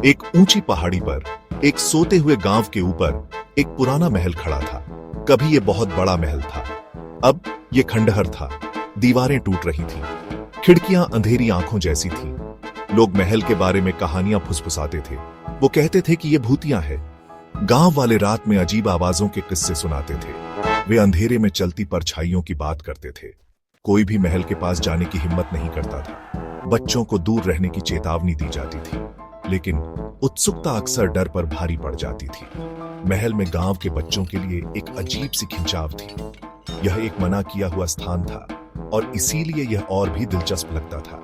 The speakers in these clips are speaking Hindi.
एक ऊंची पहाड़ी पर एक सोते हुए गांव के ऊपर एक पुराना महल खड़ा था। कभी ये बहुत बड़ा महल था, अब ये खंडहर था। दीवारें टूट रही थीं, खिड़कियां अंधेरी आंखों जैसी थीं। लोग महल के बारे में कहानियां फुसफुसाते थे। वो कहते थे कि ये भूतिया है। गांव वाले रात में अजीब आवाजों के किस्से सुनाते थे। वे अंधेरे में चलती परछाइयों की बात करते थे। कोई भी महल के पास जाने की हिम्मत नहीं करता था। बच्चों को दूर रहने की चेतावनी दी जाती थी, लेकिन उत्सुकता अक्सर डर पर भारी पड़ जाती थी। महल में गांव के बच्चों के लिए एक अजीब सी खिंचाव थी। यह एक मना किया हुआ स्थान था और इसीलिए यह और भी दिलचस्प लगता था।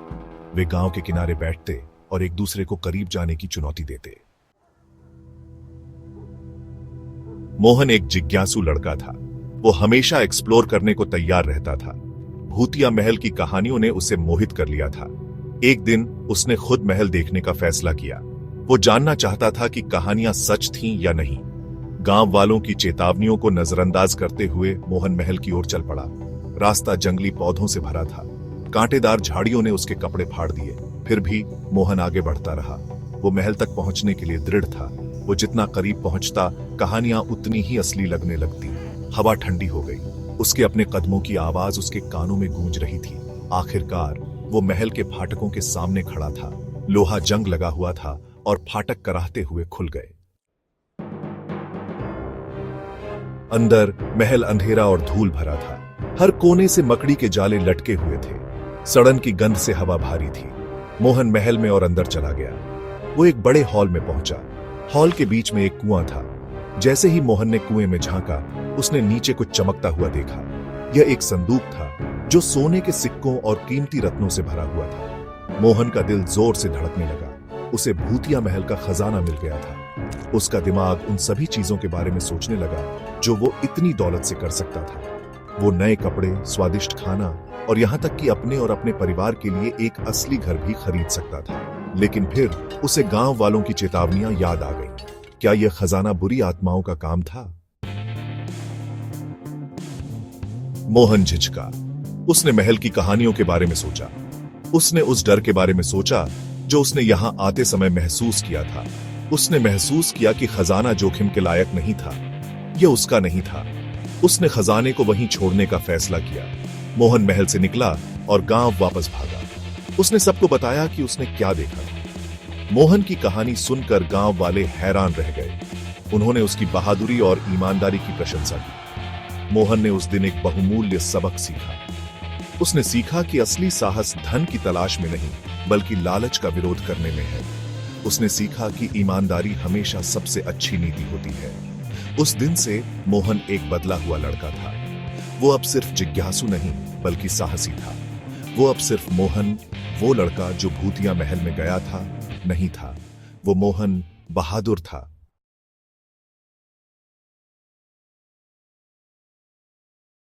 वे गांव के किनारे बैठते और एक दूसरे को करीब जाने की चुनौती देते। मोहन एक जिज्ञासु लड़का था। वो हमेशा एक्सप्लोर करने को तैयार रहता था। भूतिया महल की कहानियों ने उसे मोहित कर लिया था। एक दिन उसने खुद महल देखने का फैसला किया। वो जानना चाहता था कि कहानियां सच थीं या नहीं। गांव वालों की चेतावनियों को नजरअंदाज करते हुए मोहन महल की ओर चल पड़ा। रास्ता जंगली पौधों से भरा था। कांटेदार झाड़ियों ने उसके कपड़े फाड़ दिए, फिर भी मोहन आगे बढ़ता रहा। वो महल तक पहुंचने के लिए दृढ़ था। वो जितना करीब पहुंचता, कहानियां उतनी ही असली लगने लगती। हवा ठंडी हो गई। उसके अपने कदमों की आवाज उसके कानों में गूंज रही थी। आखिरकार वो महल के फाटकों के सामने खड़ा था। लोहा जंग लगा हुआ था और फाटक कराहते हुए खुल गए। अंदर महल अंधेरा और धूल भरा था। हर कोने से मकड़ी के जाले लटके हुए थे। सड़न की गंध से हवा भारी थी। मोहन महल में और अंदर चला गया। वो एक बड़े हॉल में पहुंचा। हॉल के बीच में एक कुआं था। जैसे ही मोहन ने कुएं में झांका, उसने नीचे कुछ चमकता हुआ देखा। यह एक संदूक था जो सोने के सिक्कों और कीमती रत्नों से भरा हुआ था। मोहन का दिल जोर से धड़कने लगा। उसे भूतिया महल का खजाना मिल गया था। उसका दिमाग उन सभी चीजों के बारे में सोचने लगा जो वो इतनी दौलत से कर सकता था। वो नए कपड़े, स्वादिष्ट खाना और यहां तक कि अपने और अपने परिवार के लिए एक असली घर भी खरीद सकता था। लेकिन फिर उसे गांव वालों की चेतावनियां याद आ गईं। क्या यह खजाना बुरी आत्माओं का काम था? मोहन झिझका। उसने महल की कहानियों के बारे में सोचा। उसने उस डर के बारे में सोचा जो उसने यहां आते समय महसूस किया था। उसने महसूस किया कि खजाना जोखिम के लायक नहीं था। यह उसका नहीं था। उसने खजाने को वहीं छोड़ने का फैसला किया। मोहन महल से निकला और गांव वापस भागा। उसने सबको बताया कि उसने क्या देखा था। मोहन की कहानी सुनकर गांव वाले हैरान रह गए। उन्होंने उसकी बहादुरी और ईमानदारी की प्रशंसा की। मोहन ने उस दिन एक बहुमूल्य सबक सीखा। उसने सीखा कि असली साहस धन की तलाश में नहीं, बल्कि लालच का विरोध करने में है। उसने सीखा कि ईमानदारी हमेशा सबसे अच्छी नीति होती है। उस दिन से मोहन एक बदला हुआ लड़का था। वो अब सिर्फ जिज्ञासु नहीं, बल्कि साहसी था। वो अब सिर्फ मोहन, वो लड़का जो भूतिया महल में गया था, नहीं था। वो मोहन बहादुर था,